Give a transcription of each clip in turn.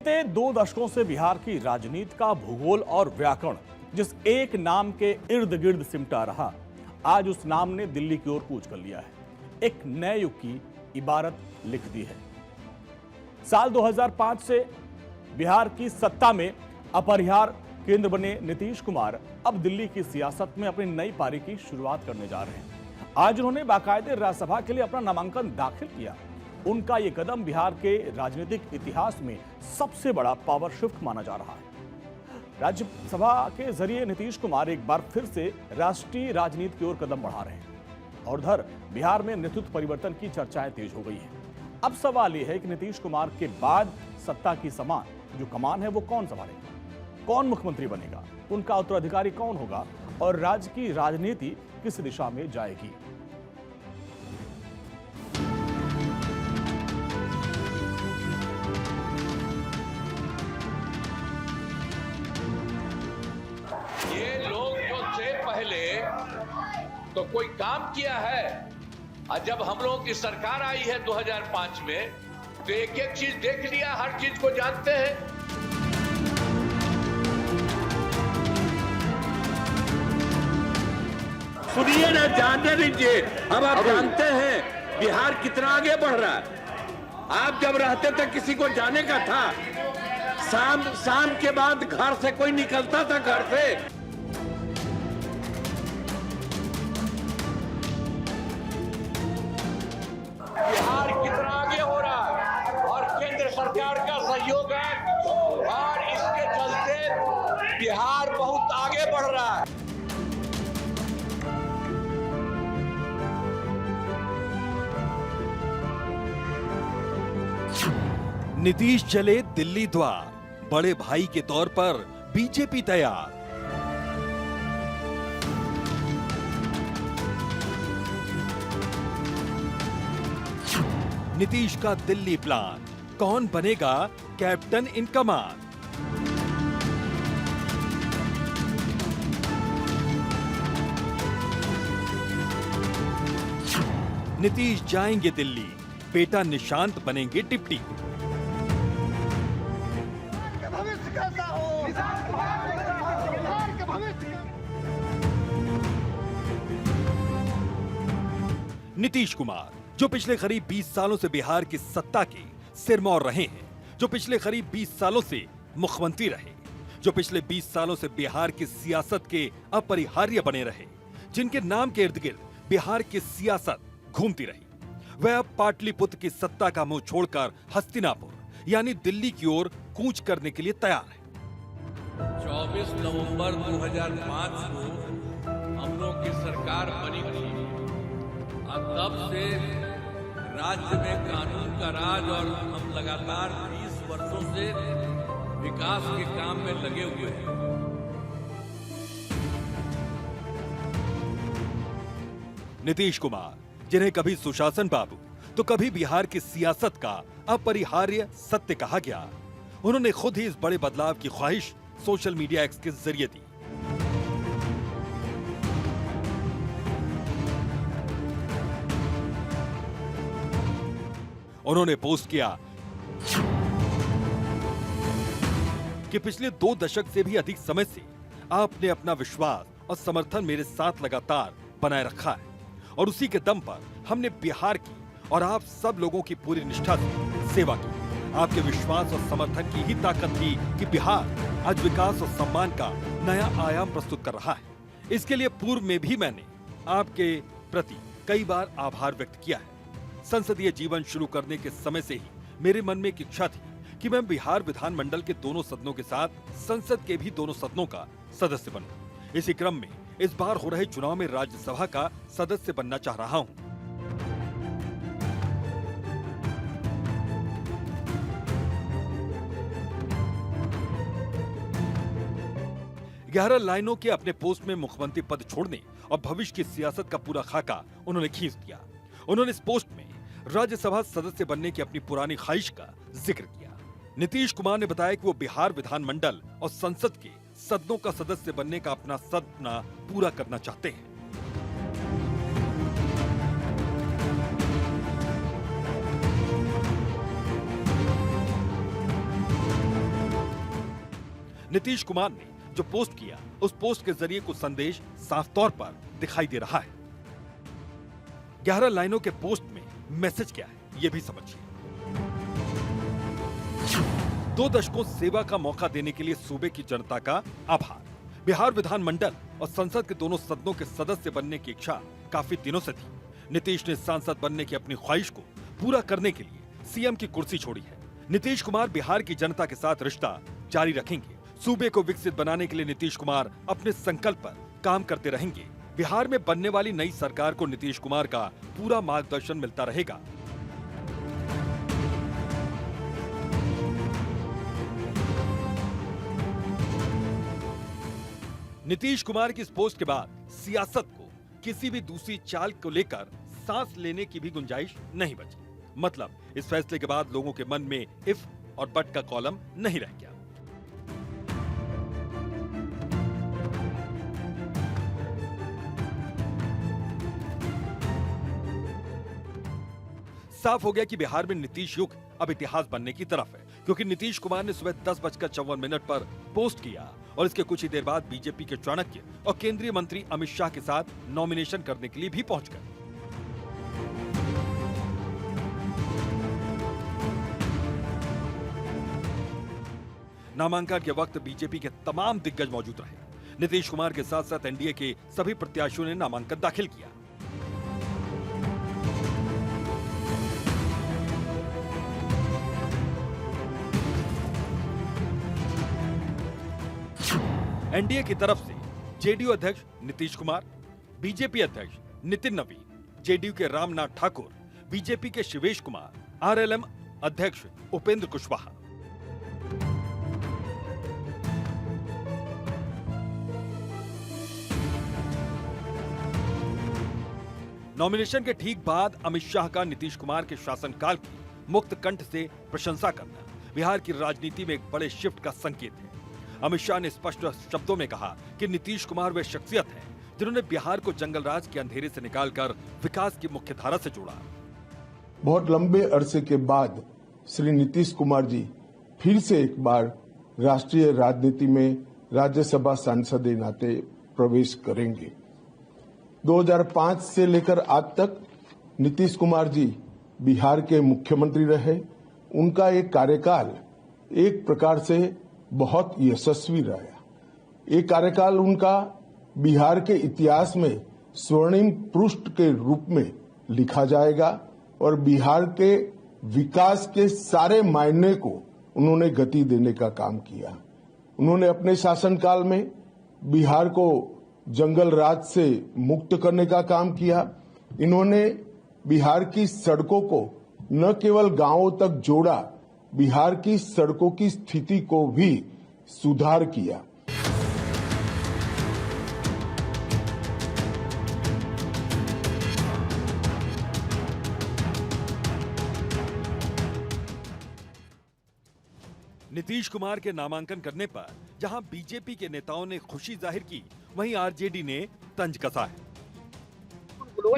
बीते 2 दशकों से बिहार की राजनीति का भूगोल और व्याकरण जिस एक नाम के इर्द गिर्द सिमटा रहा, आज उस नाम ने दिल्ली की ओर कूच कर लिया है। एक नए युग की इबारत लिख दी है। साल 2005 से बिहार की सत्ता में अपरिहार्य केंद्र बने नीतीश कुमार अब दिल्ली की सियासत में अपनी नई पारी की शुरुआत करने जा रहे हैं। आज उन्होंने बाकायदे राज्यसभा के लिए अपना नामांकन दाखिल किया। उनका यह कदम बिहार के राजनीतिक इतिहास में सबसे बड़ा पावर शिफ्ट माना जा रहा है। राज्यसभा के जरिए नीतीश कुमार एक बार फिर से राष्ट्रीय राजनीति की ओर कदम बढ़ा रहे हैं और उधर बिहार में नेतृत्व परिवर्तन की चर्चाएं तेज हो गई हैं। अब सवाल यह है कि नीतीश कुमार के बाद सत्ता की कमान है वो कौन संभालेगा, कौन मुख्यमंत्री बनेगा, उनका उत्तराधिकारी कौन होगा और राज्य की राजनीति किस दिशा में जाएगी। ये लोग जो थे पहले तो कोई काम किया है, और जब हम लोगों की सरकार आई है 2005 में तो एक एक चीज देख लिया, हर चीज को जानते हैं। सुनिए ना, जानने दीजिए। अब आप जानते हैं बिहार कितना आगे बढ़ रहा है। आप जब रहते थे किसी को जाने का था, शाम के बाद घर से कोई निकलता था घर से। बिहार कितना आगे हो रहा है और केंद्र सरकार का सहयोग है और इसके चलते बिहार बहुत आगे बढ़ रहा है। नीतीश चले दिल्ली द्वार, बड़े भाई के तौर पर बीजेपी तैयार। नीतीश का दिल्ली प्लान, कौन बनेगा कैप्टन इन कमान। नीतीश जाएंगे दिल्ली, बेटा निशांत बनेंगे डिप्टी। नीतीश कुमार जो पिछले करीब 20 सालों से बिहार की सत्ता के सिरमौर रहे हैं, जो पिछले करीब 20 सालों से मुख्यमंत्री रहे, जो पिछले 20 सालों से बिहार की सियासत के अपरिहार्य बने रहे, जिनके नाम के इर्द गिर्द बिहार की सियासत घूमती रही, वह अब पाटलिपुत्र की सत्ता का मुंह छोड़कर हस्तिनापुर यानी दिल्ली की ओर कूच करने के लिए तैयार है। 24 नवंबर 2005 को हम लोग की सरकार बनी थी और तब से राज्य में कानून का राज और हम लगातार 20 वर्षों से विकास के काम में लगे हुए हैं। नीतीश कुमार जिन्हें कभी सुशासन बाबू तो कभी बिहार की सियासत का अपरिहार्य सत्य कहा गया, उन्होंने खुद ही इस बड़े बदलाव की ख्वाहिश सोशल मीडिया एक्स के जरिए दी। उन्होंने पोस्ट किया कि पिछले 2 दशक से भी अधिक समय से आपने अपना विश्वास और समर्थन मेरे साथ लगातार बनाए रखा है और उसी के दम पर हमने बिहार की और आप सब लोगों की पूरी निष्ठा से सेवा की। आपके विश्वास और समर्थन की ही ताकत थी कि बिहार आज विकास और सम्मान का नया आयाम प्रस्तुत कर रहा है। इसके लिए पूर्व में भी मैंने आपके प्रति कई बार आभार व्यक्त किया है। संसदीय जीवन शुरू करने के समय से ही मेरे मन में एक इच्छा थी कि मैं बिहार विधानमंडल के दोनों सदनों के साथ संसद के भी दोनों सदनों का सदस्य बनूं। इसी क्रम में इस बार हो रहे चुनाव में राज्यसभा का सदस्य बनना चाह रहा हूं। ग्यारह लाइनों के अपने पोस्ट में मुख्यमंत्री पद छोड़ने और भविष्य की सियासत का पूरा खाका उन्होंने खींच दिया। उन्होंने इस पोस्ट में राज्यसभा सदस्य बनने की अपनी पुरानी ख्वाहिश का जिक्र किया। नीतीश कुमार ने बताया कि वो बिहार विधानमंडल और संसद के सदनों का सदस्य बनने का अपना सपना पूरा करना चाहते हैं। नीतीश कुमार ने जो पोस्ट किया, उस पोस्ट के जरिए कुछ संदेश साफ तौर पर दिखाई दे रहा है। 11 लाइनों के पोस्ट में मैसेज क्या है, ये भी समझिए। 2 दशकों सेवा का मौका देने के लिए सूबे की जनता का आभार। बिहार विधानमंडल और संसद के दोनों सदनों के सदस्य बनने की इच्छा काफी दिनों से थी। नीतीश ने सांसद बनने की अपनी ख्वाहिश को पूरा करने के लिए सीएम की कुर्सी छोड़ी है। नीतीश कुमार बिहार की जनता के साथ रिश्ता जारी रखेंगे। सूबे को विकसित बनाने के लिए नीतीश कुमार अपने संकल्प पर काम करते रहेंगे। बिहार में बनने वाली नई सरकार को नीतीश कुमार का पूरा मार्गदर्शन मिलता रहेगा। नीतीश कुमार की इस पोस्ट के बाद सियासत को किसी भी दूसरी चाल को लेकर सांस लेने की भी गुंजाइश नहीं बची। मतलब इस फैसले के बाद लोगों के मन में इफ और बट का कॉलम नहीं रह गया। साफ हो गया कि बिहार में नीतीश युग अब इतिहास बनने की तरफ है, क्योंकि नीतीश कुमार ने सुबह 10:54 पर पोस्ट किया और इसके कुछ ही देर बाद बीजेपी के चाणक्य और केंद्रीय मंत्री अमित शाह के साथ नॉमिनेशन करने के लिए भी पहुंच गए। नामांकन के वक्त बीजेपी के तमाम दिग्गज मौजूद रहे। नीतीश कुमार के साथ साथ एनडीए के सभी प्रत्याशियों ने नामांकन दाखिल किया। एनडीए की तरफ से जेडीयू अध्यक्ष नीतीश कुमार, बीजेपी अध्यक्ष नितिन नवीन, जेडीयू के रामनाथ ठाकुर, बीजेपी के शिवेश कुमार, आरएलएम अध्यक्ष उपेंद्र कुशवाहा। नॉमिनेशन के ठीक बाद अमित शाह का नीतीश कुमार के शासनकाल की मुक्त कंठ से प्रशंसा करना बिहार की राजनीति में एक बड़े शिफ्ट का संकेत है। अमित शाह ने स्पष्ट शब्दों में कहा कि नीतीश कुमार वे शख्सियत हैं जिन्होंने बिहार को जंगल राज के अंधेरे से निकालकर विकास की मुख्य धारा से जोड़ा। बहुत लंबे अरसे के बाद श्री नीतीश कुमार जी फिर से एक बार राष्ट्रीय राजनीति में राज्यसभा सांसद के नाते प्रवेश करेंगे। 2005 से लेकर आज तक नीतीश कुमार जी बिहार के मुख्यमंत्री रहे। उनका एक कार्यकाल एक प्रकार से बहुत यशस्वी रहा। ये कार्यकाल उनका बिहार के इतिहास में स्वर्णिम पृष्ठ के रूप में लिखा जाएगा और बिहार के विकास के सारे मायने को उन्होंने गति देने का काम किया। उन्होंने अपने शासनकाल में बिहार को जंगल राज से मुक्त करने का काम किया। इन्होंने बिहार की सड़कों को न केवल गांवों तक जोड़ा, बिहार की सड़कों की स्थिति को भी सुधार किया। नीतीश कुमार के नामांकन करने पर जहां बीजेपी के नेताओं ने खुशी जाहिर की, वहीं आरजेडी ने तंज कसा है।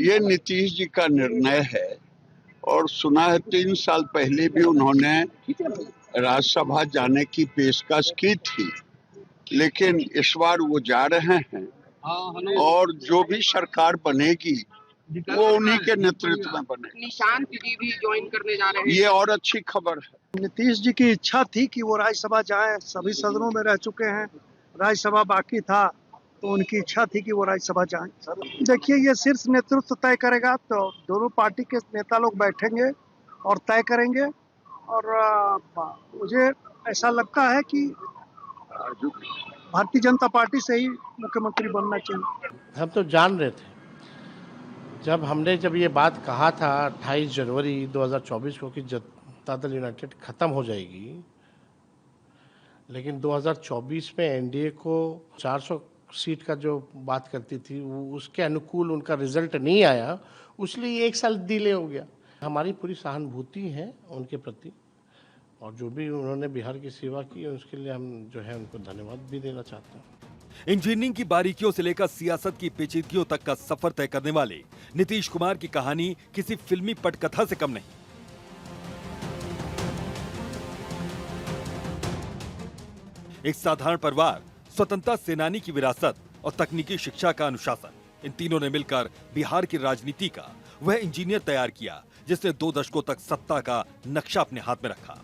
ये नीतीश जी का निर्णय है और सुना है 3 साल पहले भी उन्होंने राज्यसभा जाने की पेशकश की थी, लेकिन इस बार वो जा रहे हैं और जो भी सरकार बनेगी वो उन्हीं के नेतृत्व में बनेगी। निशांत जी भी ज्वाइन करने जा रहे हैं। ये और अच्छी खबर है। नीतीश जी की इच्छा थी कि वो राज्यसभा जाए, सभी सदनों में रह चुके हैं, राज्यसभा बाकी था तो उनकी इच्छा थी कि वो राज्यसभा जाए। देखिए, ये शीर्ष नेतृत्व तय करेगा, तो दोनों पार्टी के नेता लोग बैठेंगे और तय करेंगे। और मुझे ऐसा लगता है कि भारतीय जनता पार्टी से ही मुख्यमंत्री बनना चाहिए। हम तो जान रहे थे जब ये बात कहा था 28 जनवरी 2024 को कि जनता दल यूनाइटेड खत्म हो जाएगी, लेकिन 2024 में एनडीए को 400 सीट का जो बात करती थी उसके अनुकूल उनका रिजल्ट नहीं आया, इसलिए 1 साल डिले हो गया। हमारी पूरी सहानुभूति है उनके प्रति और जो भी उन्होंने बिहार की सेवा की उसके लिए हम जो है उनको धन्यवाद भी देना चाहते हैं। इंजीनियरिंग की बारीकियों से लेकर सियासत की पेचीदगियों तक का सफर तय करने वाले नीतीश कुमार की कहानी किसी फिल्मी पटकथा से कम नहीं। एक साधारण परिवार, स्वतंत्रता सेनानी की विरासत और तकनीकी शिक्षा का अनुशासन, इन तीनों ने मिलकर बिहार की राजनीति का वह इंजीनियर तैयार किया जिसने 2 दशकों तक सत्ता का नक्शा अपने हाथ में रखा।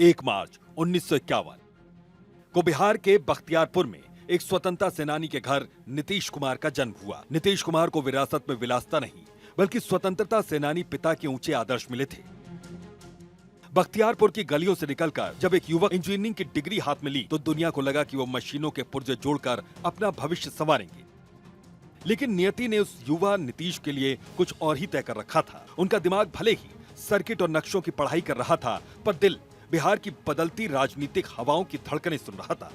1 मार्च 1951 को बिहार के बख्तियारपुर में एक स्वतंत्रता सेनानी के घर नीतीश कुमार का जन्म हुआ। नीतीश कुमार को विरासत में विलासिता नहीं बल्कि स्वतंत्रता सेनानी पिता के ऊंचे आदर्श मिले थे। बख्तियारपुर की गलियों से निकलकर जब एक युवक इंजीनियरिंग की डिग्री हाथ में ली तो दुनिया को लगा कि वो मशीनों के पुर्जे जोड़कर अपना भविष्य संवारेंगे। लेकिन नियति ने उस युवा नीतीश के लिए कुछ और ही तय कर रखा था। उनका दिमाग भले ही सर्किट और नक्शों की पढ़ाई कर रहा था, पर दिल बिहार की बदलती राजनीतिक हवाओं की धड़कनें सुन रहा था।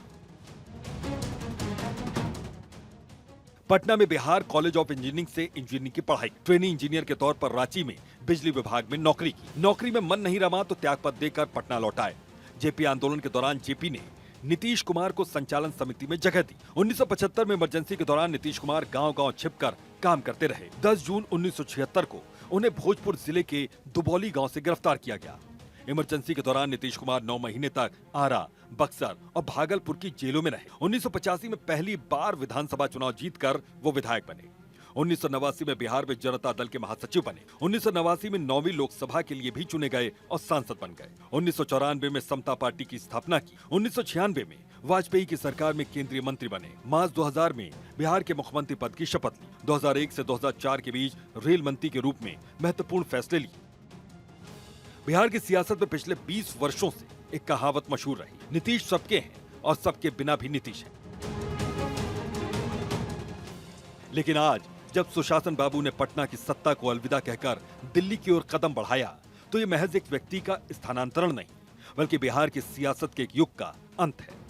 पटना में बिहार कॉलेज ऑफ इंजीनियरिंग से इंजीनियरिंग की पढ़ाई, ट्रेनी इंजीनियर के तौर पर रांची में बिजली विभाग में नौकरी की। नौकरी में मन नहीं रमा तो त्यागपत्र देकर पटना लौट आए। जेपी आंदोलन के दौरान जेपी ने नीतीश कुमार को संचालन समिति में जगह दी। 1975 में इमरजेंसी के दौरान नीतीश कुमार गांव-गांव छिपकर काम करते रहे। 10 जून 1976 को उन्हें भोजपुर जिले के दुबौली गांव से गिरफ्तार किया गया। इमरजेंसी के दौरान नीतीश कुमार 9 महीने तक आरा, बक्सर और भागलपुर की जेलों में रहे। 1985 में पहली बार विधानसभा चुनाव जीतकर वो विधायक बने। 1989 में बिहार में जनता दल के महासचिव बने। 1989 में 9वीं लोकसभा के लिए भी चुने गए और सांसद बन गए। 1994 में समता पार्टी की स्थापना की। 1996 में वाजपेयी की सरकार में केंद्रीय मंत्री बने। मार्च 2000 में बिहार के मुख्यमंत्री पद की शपथ ली। 2001 से 2004 के बीच रेल मंत्री के रूप में महत्वपूर्ण फैसले लिए। बिहार की सियासत में पिछले 20 वर्षों से एक कहावत मशहूर रही, नीतीश सबके हैं और सबके बिना भी नीतीश है। लेकिन आज जब सुशासन बाबू ने पटना की सत्ता को अलविदा कहकर दिल्ली की ओर कदम बढ़ाया तो ये महज एक व्यक्ति का स्थानांतरण नहीं बल्कि बिहार की सियासत के एक युग का अंत है।